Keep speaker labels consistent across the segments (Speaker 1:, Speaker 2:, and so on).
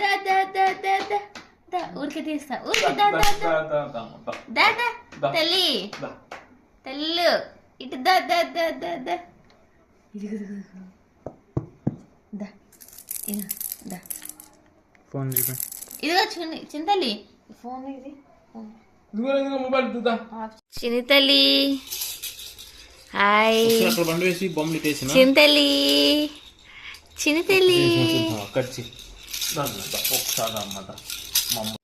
Speaker 1: దా దా దా దా దా దా ఊరికే తీస్తా ఊరికే దా దా దా దా దా తల్లి తెల్లు ఇటు దా దా దా దా దా దా దా
Speaker 2: ఫోన్
Speaker 1: ఇదిగో చింతల్లి ఫోన్ ఇది
Speaker 2: మొబైల్
Speaker 1: చినితల్లి హాయ్
Speaker 2: అక్కడ బండి వేసి బొమ్మలు ఇటేసిన
Speaker 1: చింతల్లి చినితల్లి
Speaker 2: కచ్చి ఒకసారి అన్నమాట మమ్మ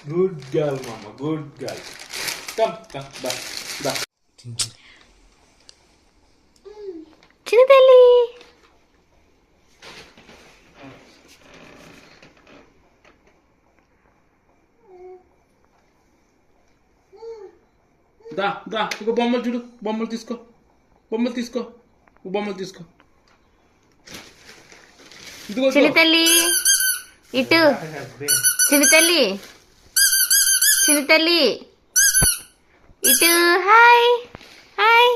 Speaker 2: గుడ్ గర్ల్ మమ్మ గుడ్ గర్ల్ కమ్ కమ్ దా దా
Speaker 1: చినితల్లి
Speaker 2: దా దా ఇక బొమ్మలు చూడు బొమ్మలు తీసుకో బొమ్మలు తీసుకో బొమ్మలు తీసుకో
Speaker 1: చినితల్లి ఇటు చినితల్లి చినితల్లి ఇటు హాయ్ హాయ్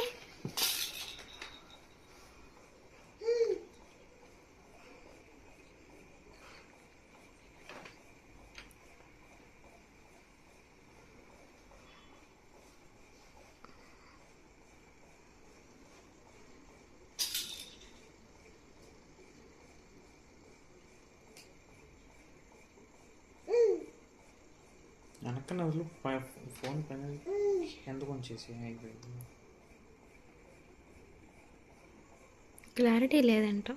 Speaker 2: వెనక్కన వదిలి ఫోన్ పైన ఎందుకు వచ్చేసి
Speaker 1: క్లారిటీ లేదంట